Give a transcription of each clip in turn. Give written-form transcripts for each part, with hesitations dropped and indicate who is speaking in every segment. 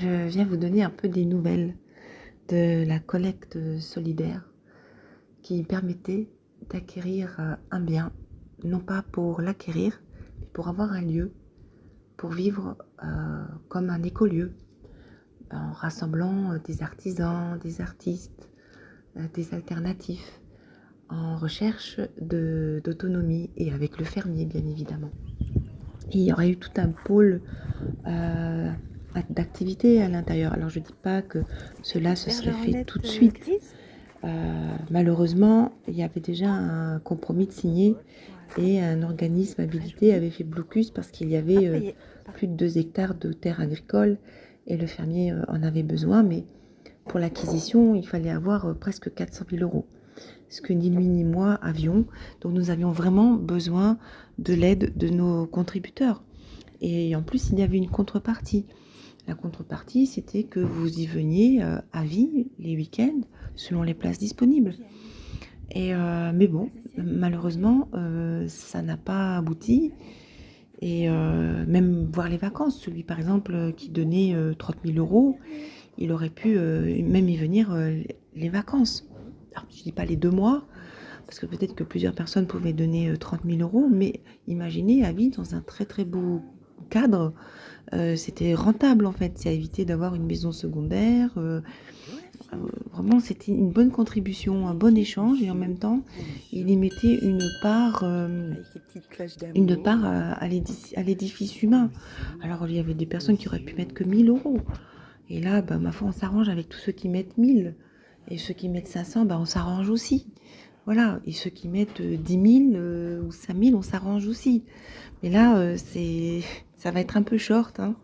Speaker 1: Je viens vous donner un peu des nouvelles de la collecte solidaire qui permettait d'acquérir un bien, non pas pour l'acquérir, mais pour avoir un lieu, pour vivre comme un écolieu, en rassemblant des artisans, des artistes, des alternatifs, en recherche d'autonomie et avec le fermier bien évidemment. Et il y aurait eu tout un pôle d'activités à l'intérieur. Alors je ne dis pas que cela se serait fait tout de suite. Malheureusement, il y avait déjà un compromis de signé et un organisme habilité avait fait blocus parce qu'il y avait plus de 2 hectares de terres agricoles et le fermier en avait besoin, mais pour l'acquisition, il fallait avoir presque 400 000 €. Ce que ni lui ni moi avions. Donc nous avions vraiment besoin de l'aide de nos contributeurs. Et en plus, il y avait une contrepartie. La contrepartie, c'était que vous y veniez à vie les week-ends, selon les places disponibles. Mais bon, malheureusement, ça n'a pas abouti. Et même voir les vacances, celui par exemple qui donnait 30 000 €, il aurait pu même y venir les vacances. Alors, je ne dis pas les 2 mois, parce que peut-être que plusieurs personnes pouvaient donner 30 000 €, mais imaginez à vie dans un très très beau cadre, c'était rentable en fait, ça a évité d'avoir une maison secondaire. Vraiment, c'était une bonne contribution, un bon échange, et en même temps, il y mettait une part à l'édifice humain. Alors, il y avait des personnes qui auraient pu mettre que 1 000 €. Et là, ma foi, on s'arrange avec tous ceux qui mettent 1 000. Et ceux qui mettent 500, on s'arrange aussi. Voilà. Et ceux qui mettent 10 000 ou 5 000, on s'arrange aussi. Mais là, ça va être un peu short, hein.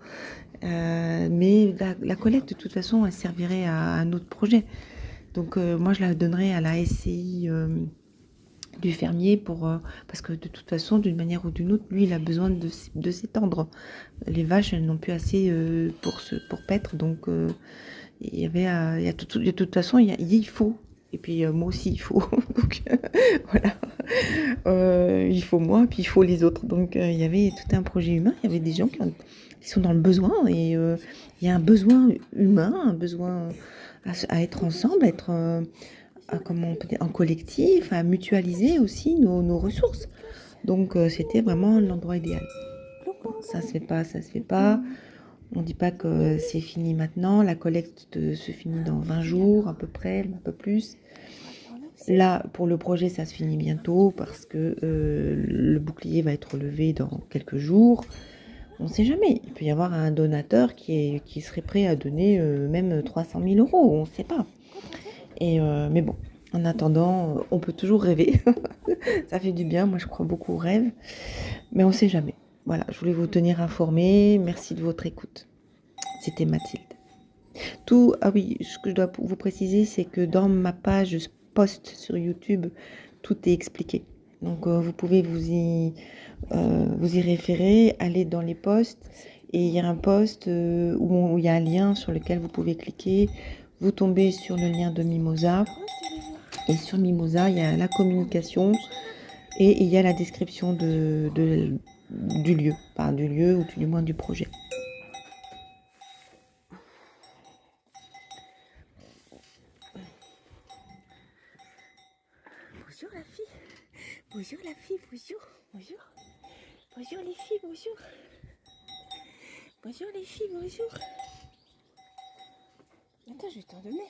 Speaker 1: Mais la collecte, de toute façon, elle servirait à un autre projet. Donc, moi, je la donnerais à la SCI du fermier parce que de toute façon, d'une manière ou d'une autre, lui, il a besoin de s'étendre. Les vaches, elles n'ont plus assez pour paître. Donc, de toute façon, il faut. Et puis, moi aussi, il faut. Donc, voilà. Il faut moi, puis il faut les autres. Donc, il y avait tout un projet humain. Il y avait des gens qui sont dans le besoin. Et il y a un besoin humain, un besoin à être ensemble, comment on peut dire, en collectif, à mutualiser aussi nos ressources. Donc, c'était vraiment l'endroit idéal. Ça se fait pas, ça se fait pas. On ne dit pas que c'est fini maintenant. La collecte se finit dans 20 jours à peu près, un peu plus. Là, pour le projet, ça se finit bientôt parce que le bouclier va être levé dans quelques jours. On ne sait jamais. Il peut y avoir un donateur qui serait prêt à donner même 300 000 €. On ne sait pas. Mais bon, en attendant, on peut toujours rêver. Ça fait du bien. Moi, je crois beaucoup aux rêves. Mais on ne sait jamais. Voilà, je voulais vous tenir informés. Merci de votre écoute. C'était Mathilde. Ah oui, ce que je dois vous préciser, c'est que dans ma page post sur YouTube, tout est expliqué. Donc, vous pouvez vous y référer, aller dans les posts, et il y a un post où il y a un lien sur lequel vous pouvez cliquer. Vous tombez sur le lien de Mimosa. Et sur Mimosa, il y a la communication et il y a la description du lieu, enfin du lieu ou du moins du projet.
Speaker 2: Bonjour la fille. Bonjour la fille, bonjour. Bonjour. Bonjour les filles, bonjour. Bonjour les filles, bonjour. Attends, je vais t'en donner.